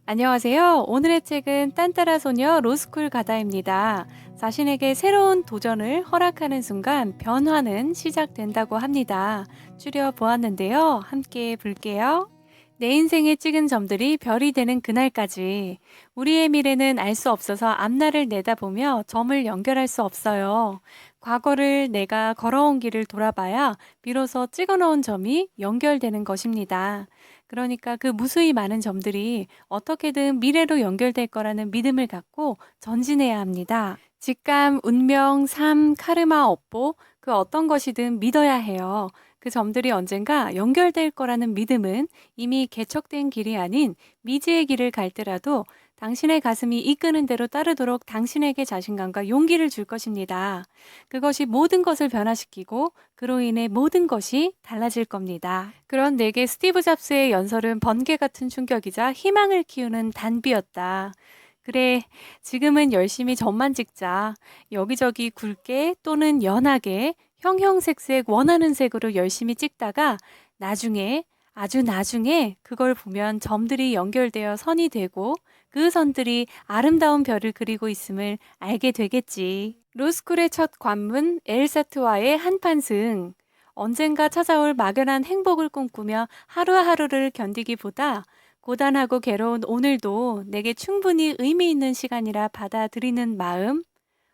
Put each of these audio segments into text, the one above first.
안녕하세요. 오늘의 책은 딴따라 소녀 로스쿨 가다입니다. 자신에게 새로운 도전을 허락하는 순간 변화는 시작된다고 합니다. 추려 보았는데요. 함께 볼게요. 내 인생에 찍은 점들이 별이 되는 그날까지 우리의 미래는 알 수 없어서 앞날을 내다보며 점을 연결할 수 없어요. 과거를 내가 걸어온 길을 돌아봐야 비로소 찍어 놓은 점이 연결되는 것입니다. 그러니까 그 무수히 많은 점들이 어떻게든 미래로 연결될 거라는 믿음을 갖고 전진해야 합니다. 직감, 운명, 삶, 카르마, 업보, 그 어떤 것이든 믿어야 해요. 그 점들이 언젠가 연결될 거라는 믿음은 이미 개척된 길이 아닌 미지의 길을 갈 때라도 당신의 가슴이 이끄는 대로 따르도록 당신에게 자신감과 용기를 줄 것입니다. 그것이 모든 것을 변화시키고 그로 인해 모든 것이 달라질 겁니다. 그런 내게 스티브 잡스의 연설은 번개 같은 충격이자 희망을 키우는 단비였다. 그래, 지금은 열심히 점만 찍자. 여기저기 굵게 또는 연하게 형형색색 원하는 색으로 열심히 찍다가 나중에, 아주 나중에 그걸 보면 점들이 연결되어 선이 되고 그 선들이 아름다운 별을 그리고 있음을 알게 되겠지. 로스쿨의 첫 관문 엘사트와의 한판승. 언젠가 찾아올 막연한 행복을 꿈꾸며 하루하루를 견디기보다 고단하고 괴로운 오늘도 내게 충분히 의미 있는 시간이라 받아들이는 마음.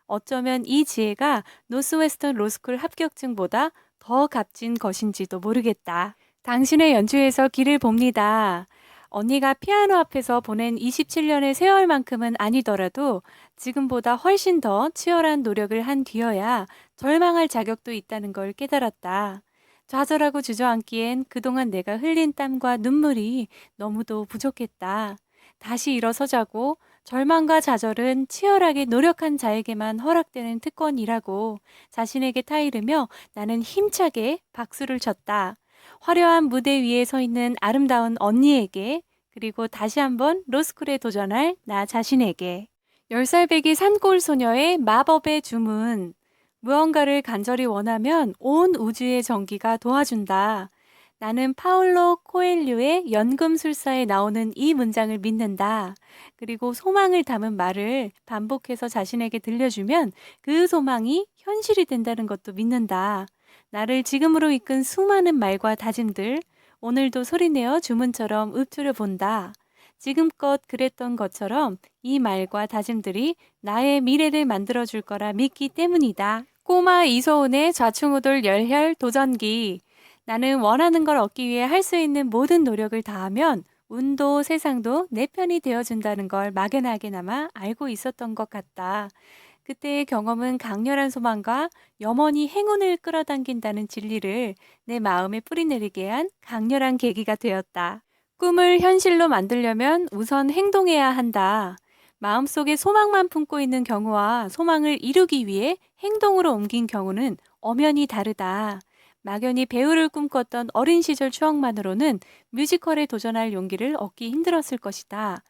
어쩌면 이 지혜가 노스웨스턴 로스쿨 합격증보다 더 값진 것인지도 모르겠다. 당신의 연주에서 길을 봅니다. 언니가 피아노 앞에서 보낸 27년의 세월만큼은 아니더라도 지금보다 훨씬 더 치열한 노력을 한 뒤여야 절망할 자격도 있다는 걸 깨달았다. 좌절하고 주저앉기엔 그동안 내가 흘린 땀과 눈물이 너무도 부족했다. 다시 일어서자고. 절망과 좌절은 치열하게 노력한 자에게만 허락되는 특권이라고 자신에게 타이르며 나는 힘차게 박수를 쳤다. 화려한 무대 위에 서 있는 아름다운 언니에게, 그리고 다시 한번 로스쿨에 도전할 나 자신에게. 10살 배기 산골 소녀의 마법의 주문. 무언가를 간절히 원하면 온 우주의 전기가 도와준다. 나는 파울로 코엘류의 연금술사에 나오는 이 문장을 믿는다. 그리고 소망을 담은 말을 반복해서 자신에게 들려주면 그 소망이 현실이 된다는 것도 믿는다. 나를 지금으로 이끈 수많은 말과 다짐들, 오늘도 소리내어 주문처럼 읊조려 본다. 지금껏 그랬던 것처럼 이 말과 다짐들이 나의 미래를 만들어줄 거라 믿기 때문이다. 꼬마 이소은의 좌충우돌 열혈 도전기. 나는 원하는 걸 얻기 위해 할 수 있는 모든 노력을 다하면 운도 세상도 내 편이 되어준다는 걸 막연하게나마 알고 있었던 것 같다. 그때의 경험은 강렬한 소망과 염원이 행운을 끌어당긴다는 진리를 내 마음에 뿌리내리게 한 강렬한 계기가 되었다. 꿈을 현실로 만들려면 우선 행동해야 한다. 마음속에 소망만 품고 있는 경우와 소망을 이루기 위해 행동으로 옮긴 경우는 엄연히 다르다. 막연히 배우를 꿈꿨던 어린 시절 추억만으로는 뮤지컬에 도전할 용기를 얻기 힘들었을 것이다.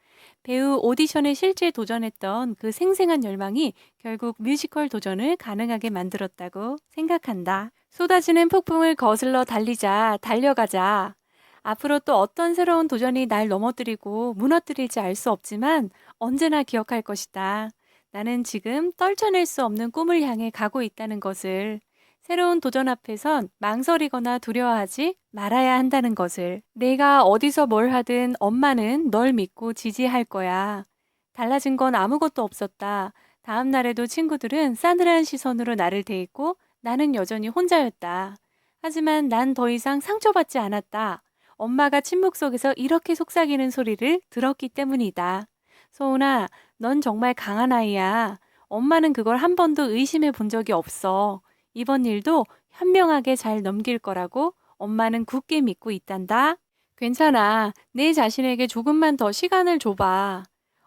배우 오디션에 실제 도전했던 그 생생한 열망이 결국 뮤지컬 도전을 가능하게 만들었다고 생각한다. 쏟아지는 폭풍을 거슬러 달리자, 달려가자. 앞으로 또 어떤 새로운 도전이 날 넘어뜨리고 무너뜨릴지 알 수 없지만 언제나 기억할 것이다. 나는 지금 떨쳐낼 수 없는 꿈을 향해 가고 있다는 것을. 새로운 도전 앞에선 망설이거나 두려워하지 말아야 한다는 것을. 내가 어디서 뭘 하든 엄마는 널 믿고 지지할 거야. 달라진 건 아무것도 없었다. 다음 날에도 친구들은 싸늘한 시선으로 나를 대했고 나는 여전히 혼자였다. 하지만 난 더 이상 상처받지 않았다. 엄마가 침묵 속에서 이렇게 속삭이는 소리를 들었기 때문이다. 소은아, 넌 정말 강한 아이야. 엄마는 그걸 한 번도 의심해 본 적이 없어. 이번 일도 현명하게 잘 넘길 거라고 엄마는 굳게 믿고 있단다. 괜찮아. 내 자신에게 조금만 더 시간을 줘봐.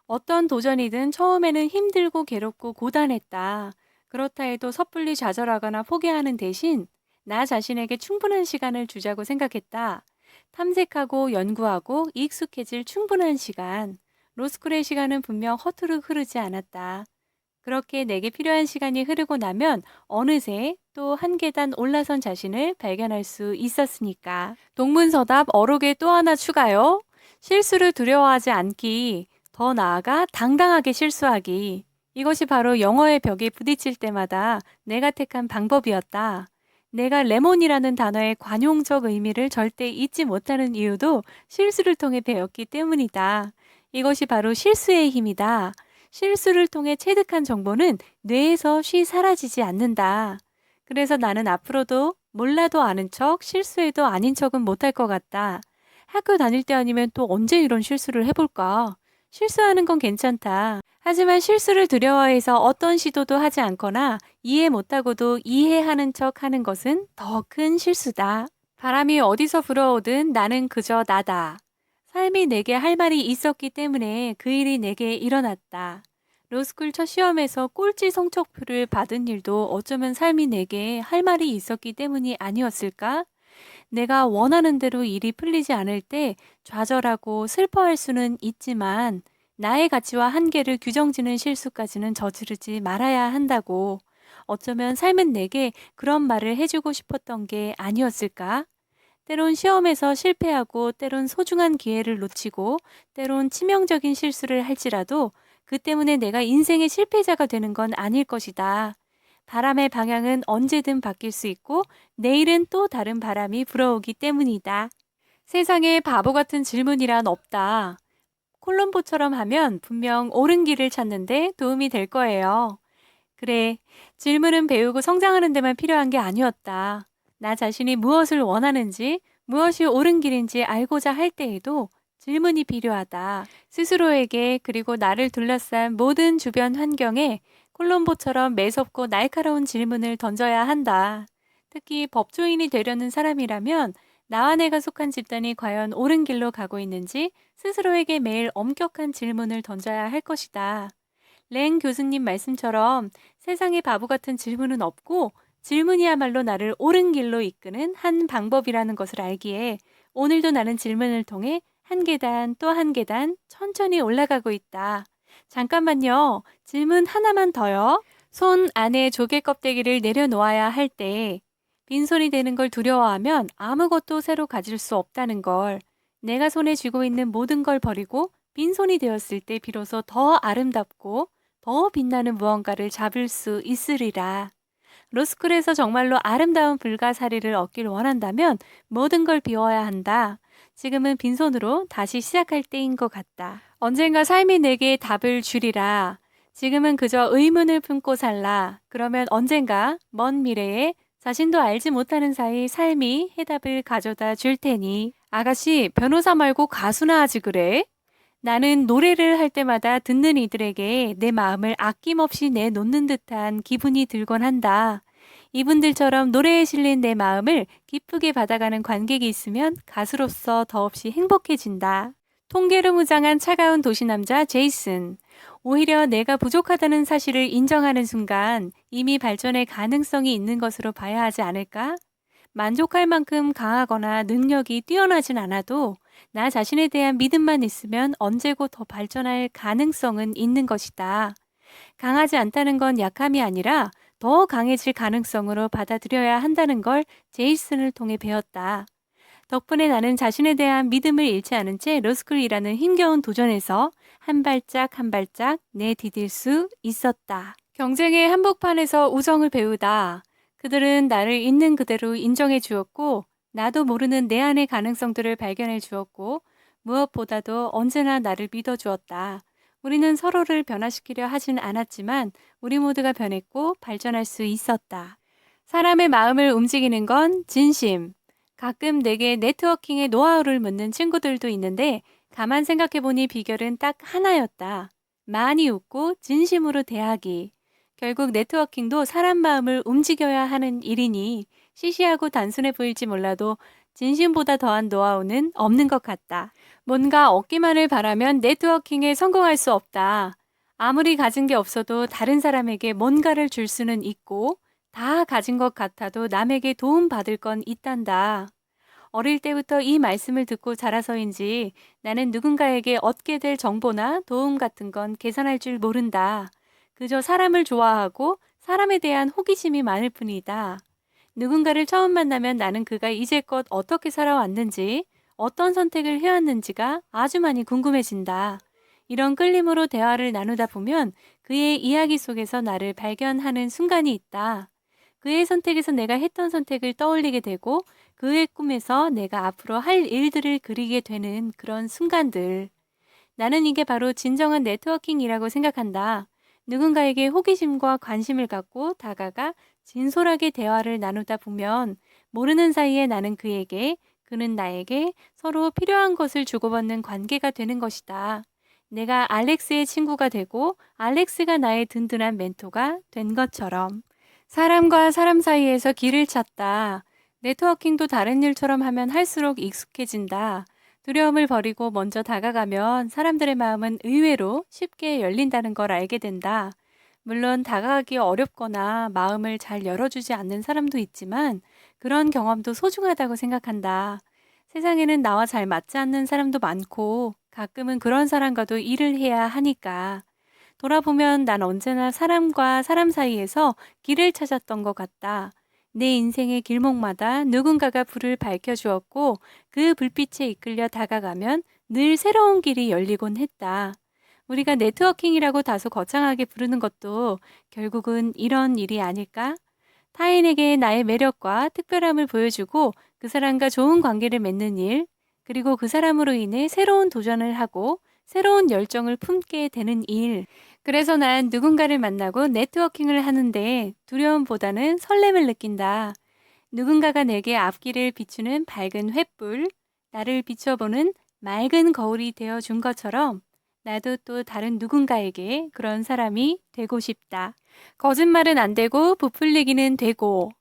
어떤 도전이든 처음에는 힘들고 괴롭고 고단했다. 그렇다 해도 섣불리 좌절하거나 포기하는 대신 나 자신에게 충분한 시간을 주자고 생각했다. 탐색하고 연구하고 익숙해질 충분한 시간. 로스쿨의 시간은 분명 허투루 흐르지 않았다. 그렇게 내게 필요한 시간이 흐르고 나면 어느새 또 한 계단 올라선 자신을 발견할 수 있었으니까. 동문서답 어록에 또 하나 추가요. 실수를 두려워하지 않기, 더 나아가 당당하게 실수하기. 이것이 바로 영어의 벽에 부딪힐 때마다 내가 택한 방법이었다. 내가 레몬이라는 단어의 관용적 의미를 절대 잊지 못하는 이유도 실수를 통해 배웠기 때문이다. 이것이 바로 실수의 힘이다. 실수를 통해 체득한 정보는 뇌에서 쉬 사라지지 않는다. 그래서 나는 앞으로도 몰라도 아는 척, 실수해도 아닌 척은 못할 것 같다. 학교 다닐 때 아니면 또 언제 이런 실수를 해볼까? 실수하는 건 괜찮다. 하지만 실수를 두려워해서 어떤 시도도 하지 않거나 이해 못하고도 이해하는 척 하는 것은 더 큰 실수다. 바람이 어디서 불어오든 나는 그저 나다. 삶이 내게 할 말이 있었기 때문에 그 일이 내게 일어났다. 로스쿨 첫 시험에서 꼴찌 성적표를 받은 일도 어쩌면 삶이 내게 할 말이 있었기 때문이 아니었을까? 내가 원하는 대로 일이 풀리지 않을 때 좌절하고 슬퍼할 수는 있지만 나의 가치와 한계를 규정짓는 실수까지는 저지르지 말아야 한다고. 어쩌면 삶은 내게 그런 말을 해주고 싶었던 게 아니었을까? 때론 시험에서 실패하고 때론 소중한 기회를 놓치고 때론 치명적인 실수를 할지라도 그 때문에 내가 인생의 실패자가 되는 건 아닐 것이다. 바람의 방향은 언제든 바뀔 수 있고 내일은 또 다른 바람이 불어오기 때문이다. 세상에 바보 같은 질문이란 없다. 콜럼보처럼 하면 분명 옳은 길을 찾는데 도움이 될 거예요. 그래, 질문은 배우고 성장하는 데만 필요한 게 아니었다. 나 자신이 무엇을 원하는지, 무엇이 옳은 길인지 알고자 할 때에도 질문이 필요하다. 스스로에게 그리고 나를 둘러싼 모든 주변 환경에 콜럼보처럼 매섭고 날카로운 질문을 던져야 한다. 특히 법조인이 되려는 사람이라면 나와 내가 속한 집단이 과연 옳은 길로 가고 있는지 스스로에게 매일 엄격한 질문을 던져야 할 것이다. 랭 교수님 말씀처럼 세상에 바보 같은 질문은 없고 질문이야말로 나를 옳은 길로 이끄는 한 방법이라는 것을 알기에 오늘도 나는 질문을 통해 한 계단 또 한 계단 천천히 올라가고 있다. 잠깐만요. 질문 하나만 더요. 손 안에 조개 껍데기를 내려놓아야 할 때 빈손이 되는 걸 두려워하면 아무것도 새로 가질 수 없다는 걸, 내가 손에 쥐고 있는 모든 걸 버리고 빈손이 되었을 때 비로소 더 아름답고 더 빛나는 무언가를 잡을 수 있으리라. 로스쿨에서 정말로 아름다운 불가사리를 얻길 원한다면 모든 걸 비워야 한다. 지금은 빈손으로 다시 시작할 때인 것 같다. 언젠가 삶이 내게 답을 주리라. 지금은 그저 의문을 품고 살라. 그러면 언젠가 먼 미래에 자신도 알지 못하는 사이 삶이 해답을 가져다 줄 테니. 아가씨, 변호사 말고 가수나 하지 그래? 나는 노래를 할 때마다 듣는 이들에게 내 마음을 아낌없이 내놓는 듯한 기분이 들곤 한다. 이분들처럼 노래에 실린 내 마음을 기쁘게 받아가는 관객이 있으면 가수로서 더없이 행복해진다. 통계로 무장한 차가운 도시남자 제이슨. 오히려 내가 부족하다는 사실을 인정하는 순간 이미 발전의 가능성이 있는 것으로 봐야 하지 않을까? 만족할 만큼 강하거나 능력이 뛰어나진 않아도 나 자신에 대한 믿음만 있으면 언제고 더 발전할 가능성은 있는 것이다. 강하지 않다는 건 약함이 아니라 더 강해질 가능성으로 받아들여야 한다는 걸 제이슨을 통해 배웠다. 덕분에 나는 자신에 대한 믿음을 잃지 않은 채 로스쿨이라는 힘겨운 도전에서 한 발짝 한 발짝 내디딜 수 있었다. 경쟁의 한복판에서 우정을 배우다. 그들은 나를 있는 그대로 인정해 주었고 나도 모르는 내 안의 가능성들을 발견해 주었고 무엇보다도 언제나 나를 믿어 주었다. 우리는 서로를 변화시키려 하진 않았지만 우리 모두가 변했고 발전할 수 있었다. 사람의 마음을 움직이는 건 진심. 가끔 내게 네트워킹의 노하우를 묻는 친구들도 있는데 가만 생각해보니 비결은 딱 하나였다. 많이 웃고 진심으로 대하기. 결국 네트워킹도 사람 마음을 움직여야 하는 일이니 시시하고 단순해 보일지 몰라도 진심보다 더한 노하우는 없는 것 같다. 뭔가 얻기만을 바라면 네트워킹에 성공할 수 없다. 아무리 가진 게 없어도 다른 사람에게 뭔가를 줄 수는 있고 다 가진 것 같아도 남에게 도움받을 건 있단다. 어릴 때부터 이 말씀을 듣고 자라서인지 나는 누군가에게 얻게 될 정보나 도움 같은 건 계산할 줄 모른다. 그저 사람을 좋아하고 사람에 대한 호기심이 많을 뿐이다. 누군가를 처음 만나면 나는 그가 이제껏 어떻게 살아왔는지, 어떤 선택을 해왔는지가 아주 많이 궁금해진다. 이런 끌림으로 대화를 나누다 보면 그의 이야기 속에서 나를 발견하는 순간이 있다. 그의 선택에서 내가 했던 선택을 떠올리게 되고 그의 꿈에서 내가 앞으로 할 일들을 그리게 되는 그런 순간들. 나는 이게 바로 진정한 네트워킹이라고 생각한다. 누군가에게 호기심과 관심을 갖고 다가가 진솔하게 대화를 나누다 보면 모르는 사이에 나는 그에게, 그는 나에게 서로 필요한 것을 주고받는 관계가 되는 것이다. 내가 알렉스의 친구가 되고 알렉스가 나의 든든한 멘토가 된 것처럼. 사람과 사람 사이에서 길을 찾다. 네트워킹도 다른 일처럼 하면 할수록 익숙해진다. 두려움을 버리고 먼저 다가가면 사람들의 마음은 의외로 쉽게 열린다는 걸 알게 된다. 물론 다가가기 어렵거나 마음을 잘 열어주지 않는 사람도 있지만 그런 경험도 소중하다고 생각한다. 세상에는 나와 잘 맞지 않는 사람도 많고 가끔은 그런 사람과도 일을 해야 하니까. 돌아보면 난 언제나 사람과 사람 사이에서 길을 찾았던 것 같다. 내 인생의 길목마다 누군가가 불을 밝혀주었고 그 불빛에 이끌려 다가가면 늘 새로운 길이 열리곤 했다. 우리가 네트워킹이라고 다소 거창하게 부르는 것도 결국은 이런 일이 아닐까? 타인에게 나의 매력과 특별함을 보여주고 그 사람과 좋은 관계를 맺는 일, 그리고 그 사람으로 인해 새로운 도전을 하고 새로운 열정을 품게 되는 일. 그래서 난 누군가를 만나고 네트워킹을 하는데 두려움보다는 설렘을 느낀다. 누군가가 내게 앞길을 비추는 밝은 횃불, 나를 비춰보는 맑은 거울이 되어 준 것처럼 나도 또 다른 누군가에게 그런 사람이 되고 싶다. 거짓말은 안 되고 부풀리기는 되고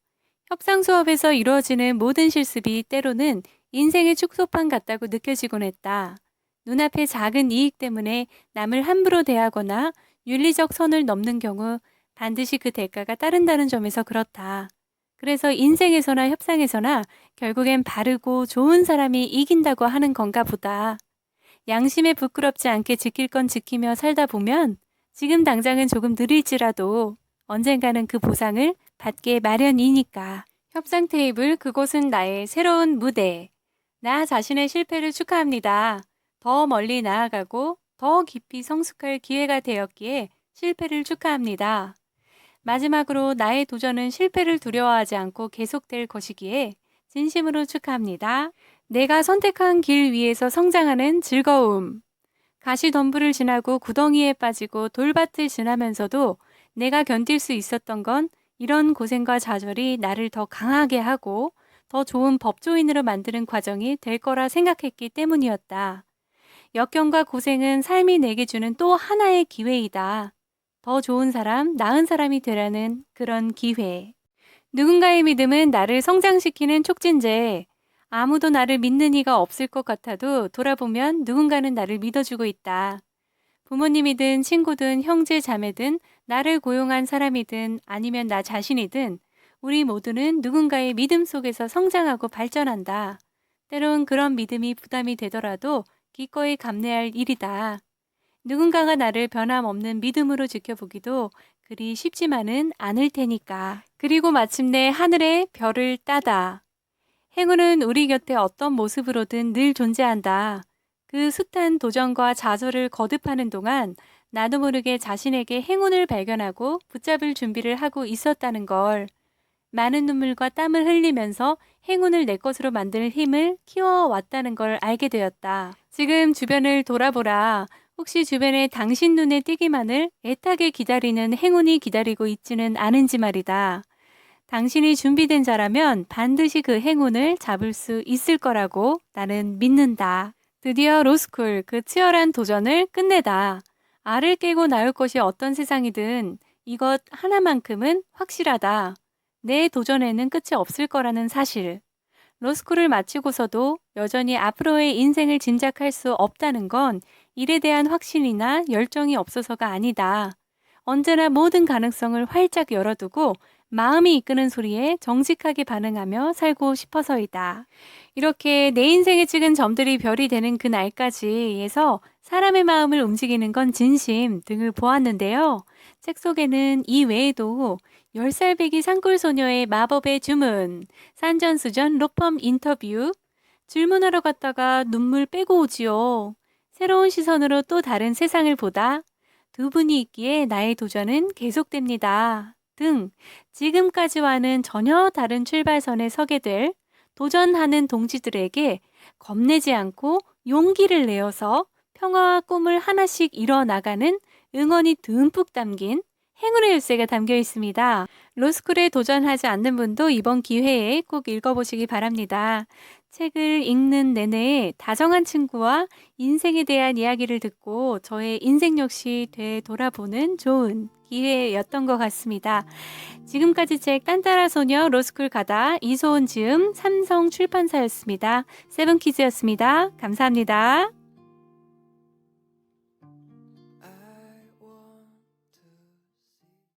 협상 수업에서 이루어지는 모든 실습이 때로는 인생의 축소판 같다고 느껴지곤 했다. 눈앞의 작은 이익 때문에 남을 함부로 대하거나 윤리적 선을 넘는 경우 반드시 그 대가가 따른다는 점에서 그렇다. 그래서 인생에서나 협상에서나 결국엔 바르고 좋은 사람이 이긴다고 하는 건가 보다. 양심에 부끄럽지 않게 지킬 건 지키며 살다 보면 지금 당장은 조금 느릴지라도 언젠가는 그 보상을 받게 마련이니까. 협상 테이블, 그곳은 나의 새로운 무대. 나 자신의 실패를 축하합니다. 더 멀리 나아가고 더 깊이 성숙할 기회가 되었기에 실패를 축하합니다. 마지막으로 나의 도전은 실패를 두려워하지 않고 계속될 것이기에 진심으로 축하합니다. 내가 선택한 길 위에서 성장하는 즐거움. 가시덤불을 지나고 구덩이에 빠지고 돌밭을 지나면서도 내가 견딜 수 있었던 건 이런 고생과 좌절이 나를 더 강하게 하고 더 좋은 법조인으로 만드는 과정이 될 거라 생각했기 때문이었다. 역경과 고생은 삶이 내게 주는 또 하나의 기회이다. 더 좋은 사람, 나은 사람이 되라는 그런 기회. 누군가의 믿음은 나를 성장시키는 촉진제. 아무도 나를 믿는 이가 없을 것 같아도 돌아보면 누군가는 나를 믿어주고 있다. 부모님이든 친구든 형제 자매든 나를 고용한 사람이든 아니면 나 자신이든 우리 모두는 누군가의 믿음 속에서 성장하고 발전한다. 때론 그런 믿음이 부담이 되더라도 기꺼이 감내할 일이다. 누군가가 나를 변함없는 믿음으로 지켜보기도 그리 쉽지만은 않을 테니까. 그리고 마침내 하늘의 별을 따다. 행운은 우리 곁에 어떤 모습으로든 늘 존재한다. 그 숱한 도전과 좌절을 거듭하는 동안 나도 모르게 자신에게 행운을 발견하고 붙잡을 준비를 하고 있었다는 걸. 많은 눈물과 땀을 흘리면서 행운을 내 것으로 만들 힘을 키워왔다는 걸 알게 되었다. 지금 주변을 돌아보라. 혹시 주변에 당신 눈에 띄기만을 애타게 기다리는 행운이 기다리고 있지는 않은지 말이다. 당신이 준비된 자라면 반드시 그 행운을 잡을 수 있을 거라고 나는 믿는다. 드디어 로스쿨, 그 치열한 도전을 끝내다. 알을 깨고 나올 것이 어떤 세상이든 이것 하나만큼은 확실하다. 내 도전에는 끝이 없을 거라는 사실. 로스쿨을 마치고서도 여전히 앞으로의 인생을 짐작할 수 없다는 건 일에 대한 확신이나 열정이 없어서가 아니다. 언제나 모든 가능성을 활짝 열어두고 마음이 이끄는 소리에 정직하게 반응하며 살고 싶어서이다. 이렇게 내 인생에 찍은 점들이 별이 되는 그 날까지 해서 사람의 마음을 움직이는 건 진심 등을 보았는데요. 책 속에는 이 외에도 10살 배기 산골소녀의 마법의 주문, 산전수전 로펌 인터뷰, 질문하러 갔다가 눈물 빼고 오지요. 새로운 시선으로 또 다른 세상을 보다 두 분이 있기에 나의 도전은 계속됩니다. 등 지금까지와는 전혀 다른 출발선에 서게 될 도전하는 동지들에게 겁내지 않고 용기를 내어서 평화와 꿈을 하나씩 이뤄나가는 응원이 듬뿍 담긴 행운의 열쇠가 담겨 있습니다. 로스쿨에 도전하지 않는 분도 이번 기회에 꼭 읽어보시기 바랍니다. 책을 읽는 내내 다정한 친구와 인생에 대한 이야기를 듣고 저의 인생 역시 되돌아보는 좋은 기회였던 것 같습니다. 지금까지 책 딴따라 소녀 로스쿨 가다 이소은 지음 삼성 출판사였습니다. 세븐키즈였습니다. 감사합니다.